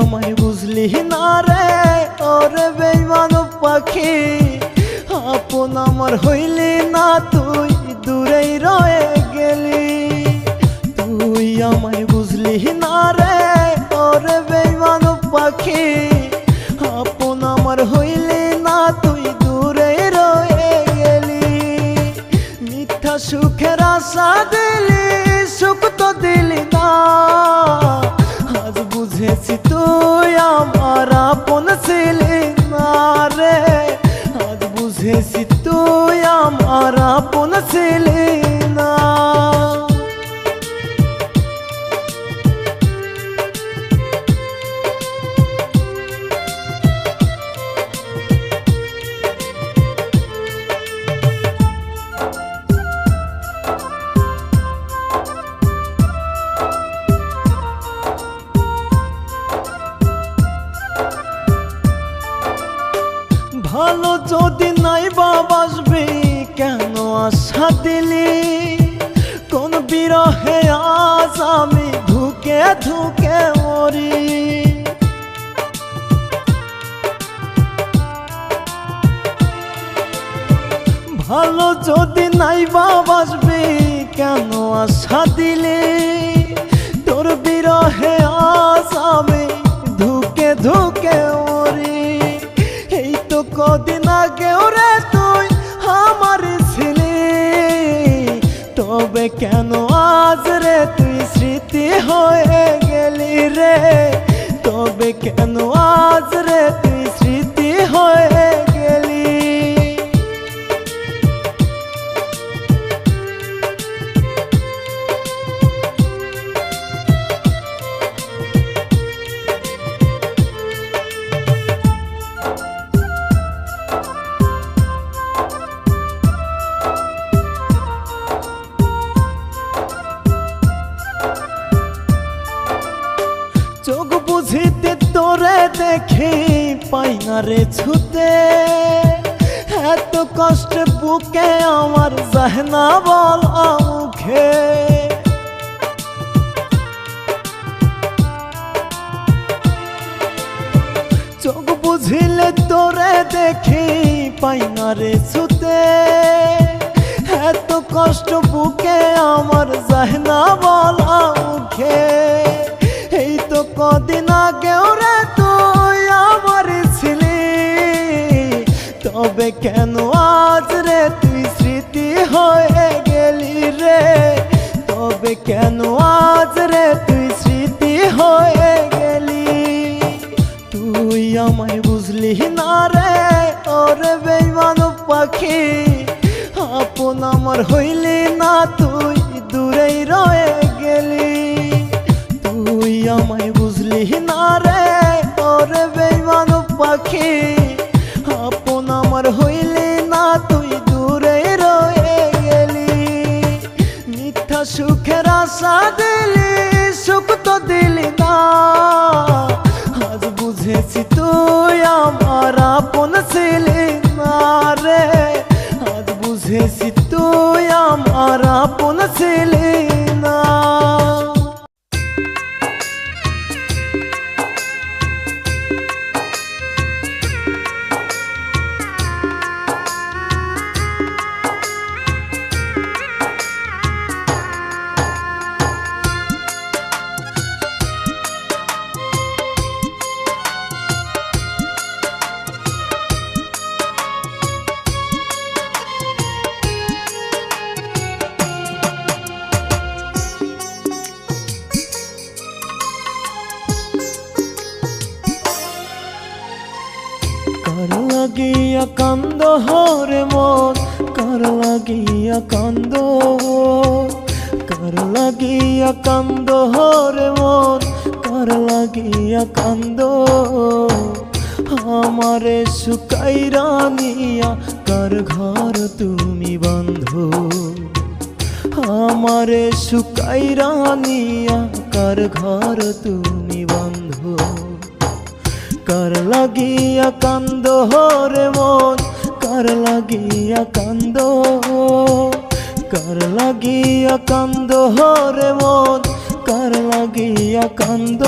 আমায় বুঝলি না রে ওরে বেঈমান পাখি, আপন আমার হইলি না তুই দূরেই রয়ে গেলি। তুই আমায় বুঝলি না রে ওরে বেঈমান পাখি, আপন আমার হইলি না তুই দূরেই রয়ে গেলি। মিথ্যা সুখের আশা দিলি সুখ তো দিলি না, আজ বুঝেছি তুই আমার আপন ছিলি না রে, আজ বুঝেছি তুই আমার আপন ছিলি না। ভালো যদি নাই বাসবি কেন আশা দিলি, কোন বিরহে আজ আমি ধুকে ধুকে মরি। ভালো যদি নাই বাসবি কেন আশা দিলি, তোর বিরহে আজ আমি ধুকে ধুকে মরি। এই তো কদিন আগে রে তুই আমার ছিলি, তবে কেন আজ রে তুই স্মৃতি হয়ে গেলি রে, তবে কেন আজ রে তুই স্মৃতি হয়ে গেলি। চোখ বুঝিতে তোরে দেখি পাই না রে ছুতে, এত কষ্টে বুকে আমার যায় না বলা মুখে। চোখ বুঝিলে তোরে দেখি পাই না রে ছুতে, এত কষ্ট বুকে আমার যায় না বলা মুখে। এই তো কদিন আগে রে তুই আমার ছিলি, তবে কেন আজ রে তুই স্মৃতি হয়ে গেলি রে, তবে কেন আজ রে তুই স্মৃতি হয়ে গেলি। তুই আমায় বুঝলি না রে ওরে বেঈমান পাখি, আপন আমার হইলি না তুই দূরেই রয়ে গেলি। তুই আমায় বুঝলি না রে ওরে বেঈমান পাখি, আপন আমার হইলি না তুই দূরে রয়ে গেলি। মিথ্যা সুখের আশা দিলি সুখ তো দিলি না, আজ বুঝেছি তুই আমার আপন ছিলি না রে, আজ বুঝেছি তুই আমার আপন ছিলি না। কার লাগিয়া কান্দ হরে মন, কার লাগিয়া কান্দ, কার লাগিয়া কান্দ হরে মন, কার লাগিয়া কান্দ। আমারে শুকাইরা নিয়া কার ঘর তুমি বন্ধু, আমারে শুকাইরা নিয়া কার ঘর তুমি বন্ধু। কার লাগিয়া কান্দ হরে মন, কার লাগিয়া কান্দ, কার লাগিয়া কান্দ হরে মন, কার লাগিয়া কান্দ।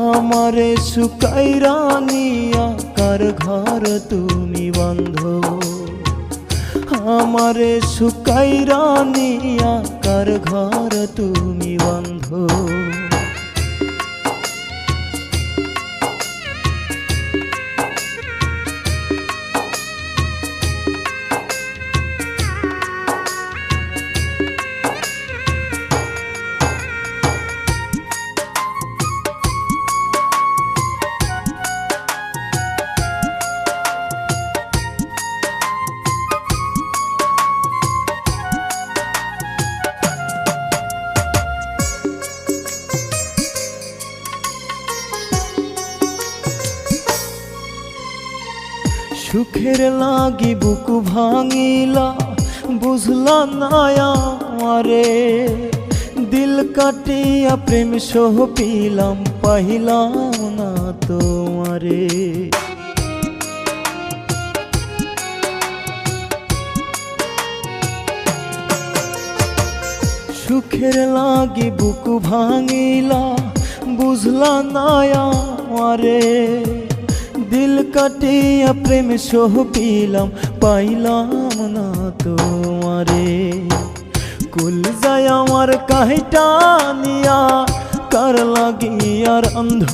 আমারে শুকাইরা নিয়া কার ঘর তুমি বাঁধো, আমারে শুকাইরা নিয়া কার ঘর তুমি বাঁধো। সুখের লাগি বুকু ভাঙিলা বুঝলা না আমারে, দিল কাটিয়া প্রেম সহ পিলাম পাইলাম না তোমারে। সুখের লাগি বুকু ভাঙিলা বুঝলা না আমারে, দিল কাটিয়া প্রেম সহ পিলাম পাইলাম না তোমারে। কুল যায় আমার কাহিটা নিয়া কার লাগিয়ার অন্ধ,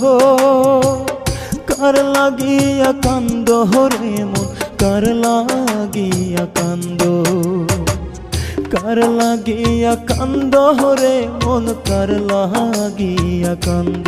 কার লাগিয়া কান্দ রে মন, কার লাগিয়া কান্দ, কার লাগিয়া কান্দ রে মন, কার লাগিয়া কান্দ।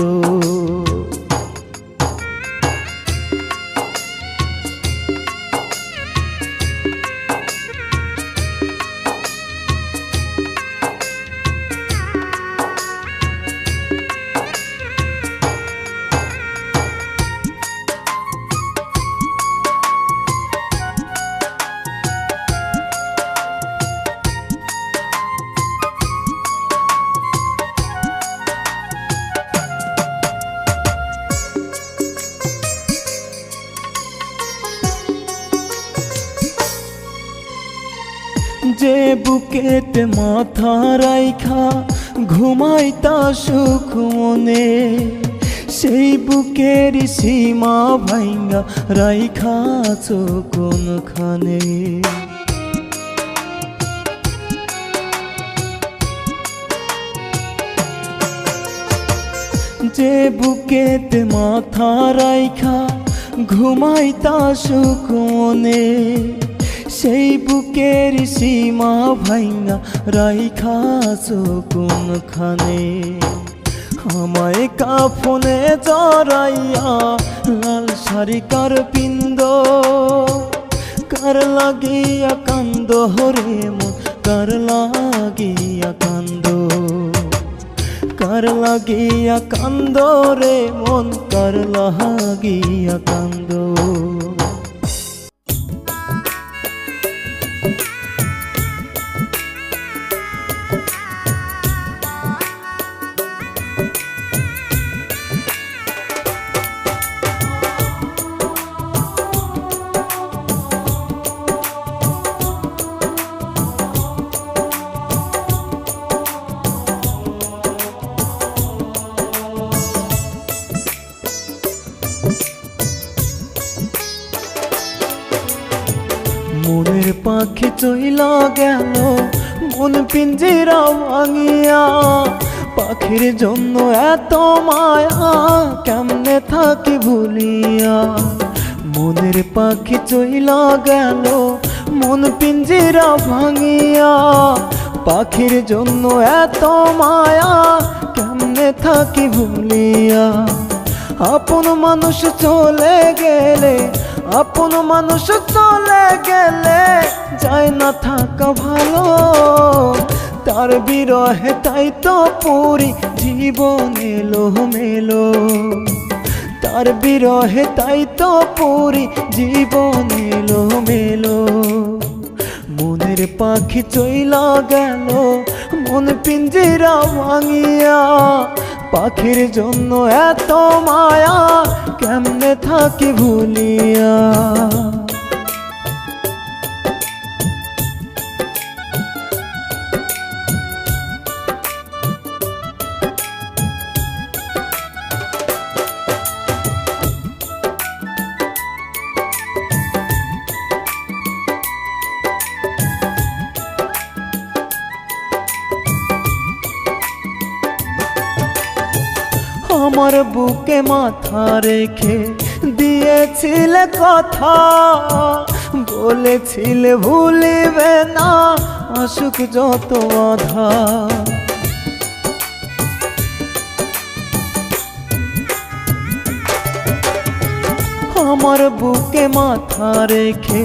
যে বুকেতে মাথা রাইখা ঘুমাইতা সুখ মনে, সেই বুকের সীমা ভাঙ্গা রাইখাছ কোনখানে। যে বুকেতে মাথা রাইখা ঘুমাইতা সুখ মনে, সেই বুকের সীমা ভাঙ্গা রাইখাছ কোনখানে। আমায় কাফনে জড়াইয়া লাল শাড়ি কার পিন্দ, কার লাগিয়া কান্দ রে মন, কার লাগিয়া কান্দ, কার লাগিয়া কান্দ রে মন, কার লাগিয়া কান্দ। মনের পাখি চইলা গেল মন পিঞ্জিরা ভাঙিয়া, পাখির জন্য এত মায়া কেমনে থাকি ভুলিয়া। মনের পাখি চইলা গেল মন পিঞ্জিরা ভাঙিয়া, পাখির জন্য এত মায়া কেমনে থাকি ভুলিয়া। আপন মানুষ চলে গেলে, আপন মানুষ চলে গেলে যায় না থাকা ভালো, তার বিরহে তাই তো পুরি জীবন এলো মেলো, তার বিরহে তাই তো পুরি জীবন এলো মেলো। মনের পাখি চইলা গেল মন পিঞ্জিরা ভাঙিয়া, পাখির জন্য এত মায়া কেমনে থাকি ভুলিয়া। আমার বুকে মাথা রেখে দিয়েছিলে কথা, বলেছিলে ভুলিবে না আসুক যত বাধা। আমার বুকে মাথা রেখে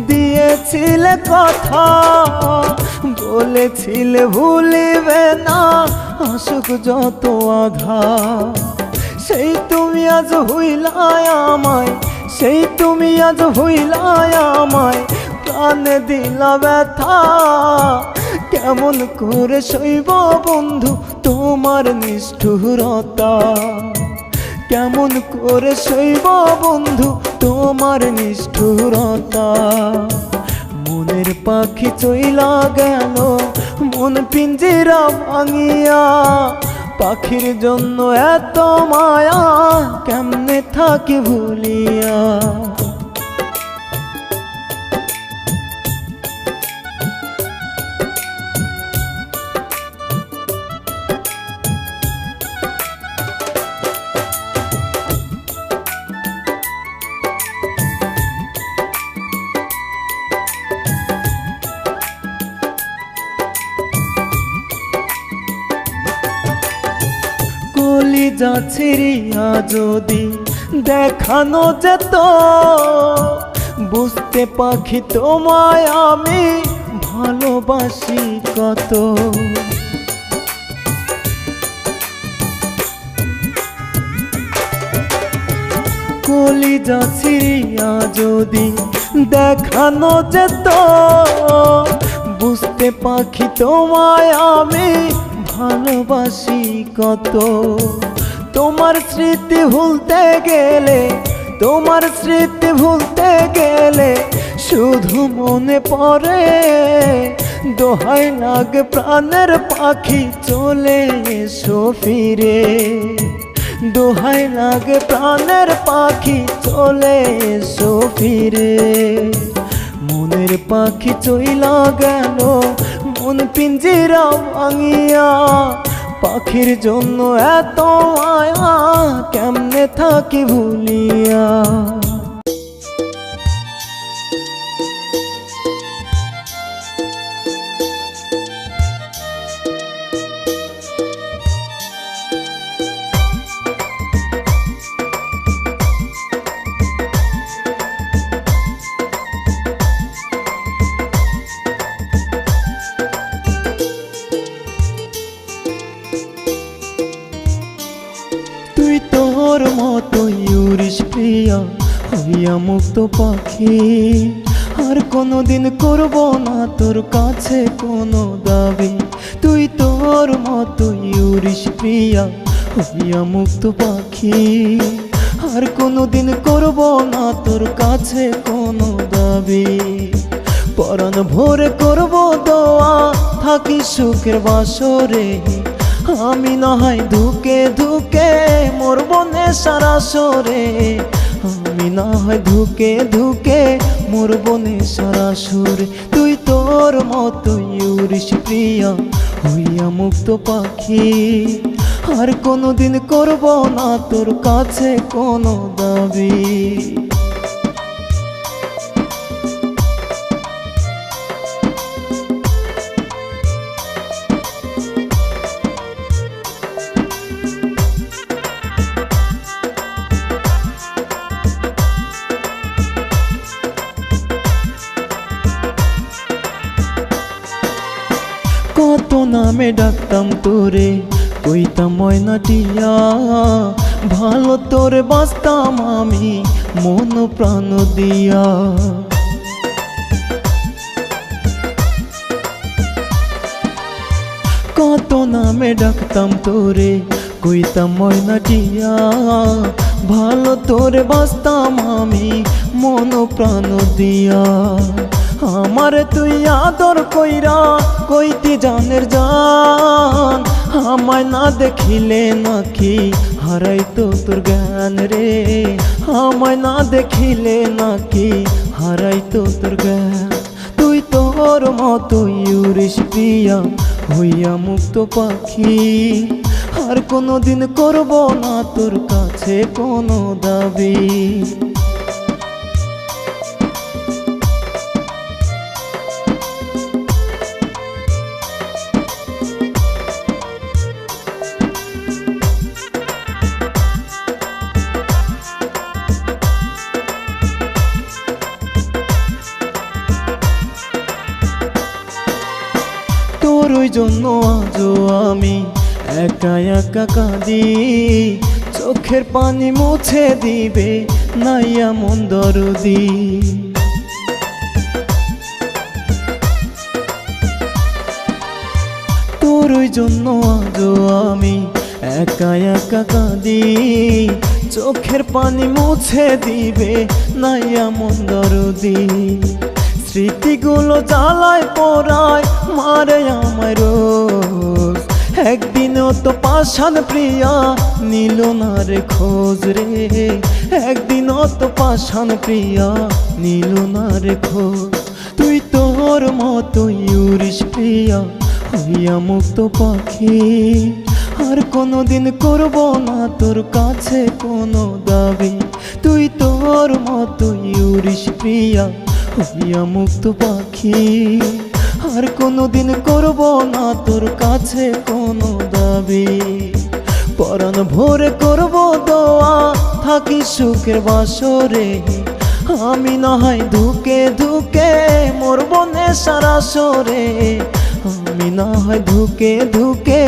দিয়েছিলে কথা, বলেছিলে ভুলিবে না আসুক যত আধা। সেই তুমি আজ হইলায় আমায়, সেই তুমি আজ হইলায় আমায়, প্রাণে দিলা ব্যথা। কেমন করে সইব বন্ধু তোমার নিষ্ঠুরতা, কেমন করে সইব বন্ধু তোমার নিষ্ঠুরতা। মনের পাখি চইলা গেল মন পিঞ্জিরা ভাঙিয়া, পাখির জন্য এত মায়া কেমনে থাকি ভুলিয়া। কলিজা ছিঁড়িয়া যদি দেখানো যেত, বুঝতে পাখি তোমায় আমি ভালোবাসি কত। কলিজা ছিঁড়িয়া যদি দেখানো যেত, বুঝতে পাখি তোমায় আমি ভালোবাসি কত। তোমার স্মৃতি ভুলতে গেলে, তোমার স্মৃতি ভুলতে গেলে শুধু মনে পড়ে, দোহাই লাগে প্রাণের পাখি চলে এসো ফিরে। দোহাই লাগে প্রাণের পাখি চলে এসো ফিরে। মনের পাখি চইলা গেল মন পিঞ্জিরা ভাঙিয়া, পাখির জন্য এত মায়া কেমনে থাকি ভুলিয়া। তুই তোর মতোই উড়িস প্রিয়া হইয়া মুক্ত পাখি, আর কোনোদিন করব না তোর কাছে কোনো দাবি। তুই তোর মতোই উড়িস প্রিয়া হইয়া মুক্ত পাখি, আর কোনোদিন করব না তোর কাছে কোনো দাবি। পরাণ ভোরে করব দোয়া থাকি সুখের বাসরে, আমি না হয় ধুকে ধুকে মরব নেশার আসরে। আমি না হয় ধুকে ধুকে মরব নেশার আসরে। তুই তোর মতোই উড়িস প্রিয়া হইয়া মুক্ত পাখি, আর কোনোদিন করব না তোর কাছে কোনো দাবি। কত নামে ডাকতাম তোরে কইতাম ময়না টিয়া, ভালো তোরে বাঁচতাম আমি মন প্রাণ দিয়া। কত নামে ডাকতাম তোরে কইতাম ময়না টিয়া, ভালো তোরে বাঁচতাম আমি মন প্রাণ দিয়া। আমার তুই আদর কইরা কইতি জানের জান, আমায় না দেখিলে নাকি হারাইতো তোর জ্ঞান রে। আমায় না দেখিলে নাকি হারাইতো তোর জ্ঞান। তুই তোর মতোই উড়িস প্রিয়া হইয়া মুক্ত পাখি, আর কোনোদিন করব না তোর কাছে কোনো দাবি। তোর ওই জন্য আজও আমি একা একা কাঁদি, চোখের পানি মুছে দিবে নাই এমন দরদি। তোর ওই জন্য আজও আমি একা একা কাঁদি, চোখের পানি মুছে দিবে নাই এমন দরদি। স্মৃতিগুলো জ্বালায় পোড়ায় মারে আমায় রোজ, একদিনও তো পাষাণ প্রিয়া নিল না রে খোঁজ রে, একদিনও তো পাষাণ প্রিয়া নিল না রে খোঁজ। তুই তোর মতোই উড়িস প্রিয়া হইয়া মুক্ত পাখি, আর কোনোদিন করব না তোর কাছে কোনো দাবি। তুই তোর মতোই উড়িস প্রিয়া হইয়া মুক্ত পাখি, আর কোনোদিন করব না তোর কাছে কোনো দাবি। পরাণ ভোরে করব দোয়া থাকি সুখের বাসরে, আমি না হয় ধুকে ধুকে মরব নেশার আসরে, আমি না হয় ধুকে ধুকে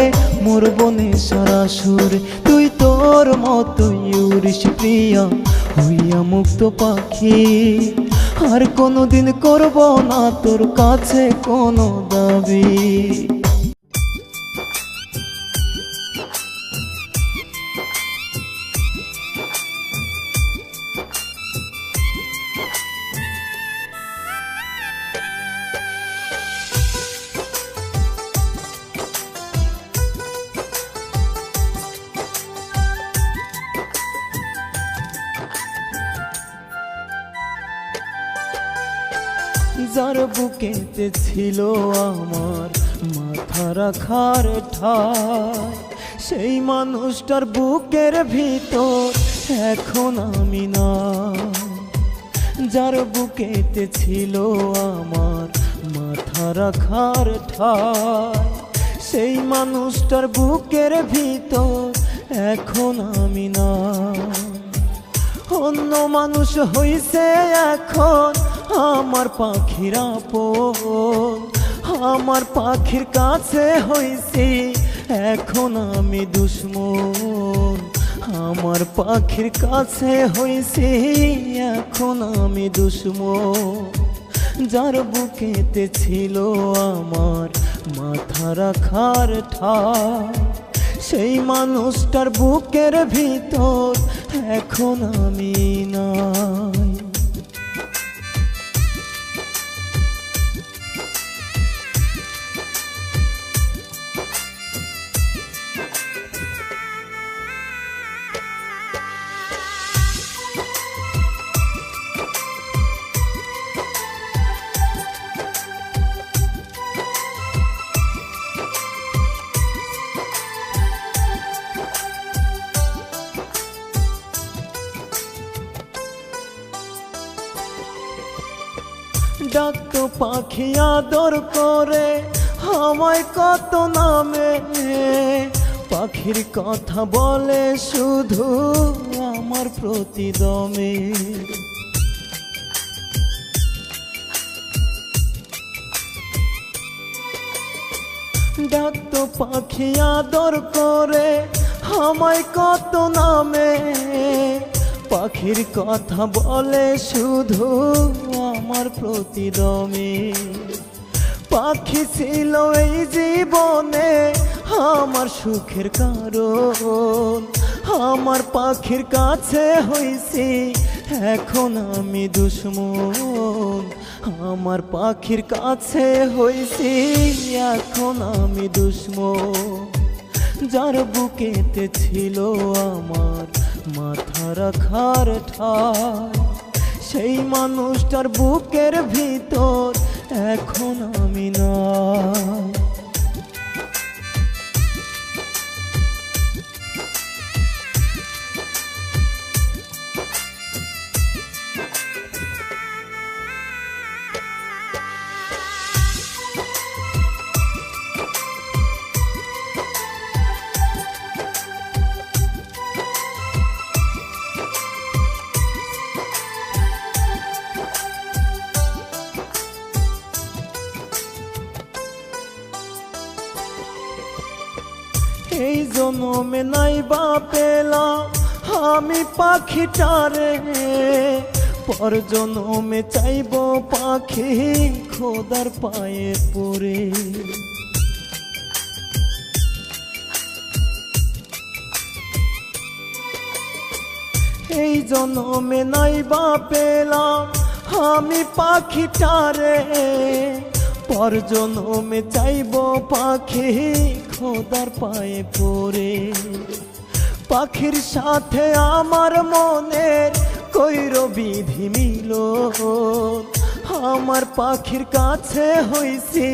মরব নেশার আসরে। তুই তোর মতোই উড়িস প্রিয়া হইয়া মুক্ত পাখি, আর কোনোদিন করব না তোর কাছে কোনো দাবি। যার বুকেতে ছিল আমার মাথা রাখার ঠাঁই, সেই মানুষটার বুকের ভিতর এখন আমি না। যার বুকেতে ছিল আমার মাথা রাখার ঠাঁই, সেই মানুষটার বুকের ভিতর এখন আমি না। অন্য মানুষ হইছে এখন আমার পাখির আপন, আমার পাখির কাছে হইছি এখন আমি দুশ্মন, আমার পাখির কাছে হইছি এখন আমি দুশ্মন। যার বুকেতে ছিল আমার মাথা রাখার ঠাঁই, সেই মানুষটার বুকের ভিতর এখন আমি নাই। ডাকতো পাখি আদর করে আমায় কত নামে, পাখির কথা বলে শুধু আমার প্রতি দমে। ডাকতো পাখি আদর করে আমায় কত নামে, পাখির কথা বলে শুধু আমার প্রতি দমে। যার বুকেতে ছিল আমার মাথা রাখার ঠাঁই, সেই মানুষটার বুকের ভিতর এখন আমি নাই। ডাকতো পাখি আদর করে আমায় কত নামে, পাখির কথা বলে শুধু আমার প্রতি দমে। ডাকতো পাখি আদর করে আমায় কত নামে, পাখির কথা বলে শুধু আমার প্রতি দমে। ডাকতো পাখি আদর করে আমায় কত নামে, পাখির কথা বলে শুধু আমার প্রতি দমে। পাখি ছিল এই জীবনে আমার সুখের কারণ, আমার পাখির কাছে হইছি এখন আমি দুশ্মন, আমার পাখির কাছে হইছি এখন আমি দুশ্মন। যার বুকেতে ছিল আমার মাথা রাখার ঠাঁই, সেই মানুষটার বুকের ভিতর এখন আমি নাই। এই জনমে নাইবা পেলাম আমি পাখিটারে, পর জনমে চাইব পাখি খোদার পায়ে পড়ে। এই জনমে নাইবা পেলাম আমি পাখিটারে, পর জনমে চাইব পাখি খোদার পায়ে পড়ে। পাখির সাথে আমার মনের কইর বিধি মিল, আমার পাখির কাছে হইছি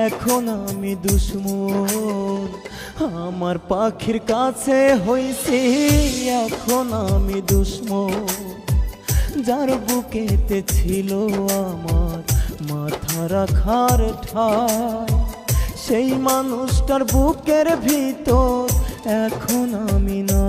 এখন আমি দুশ্মন। আমার পাখির কাছে হইছি এখন আমি দুশ্মন। যার বুকেতে ছিল আমার মাথা রাখার ঠাই, সেই মানুষটার বুকের ভিতর এখন আমি না।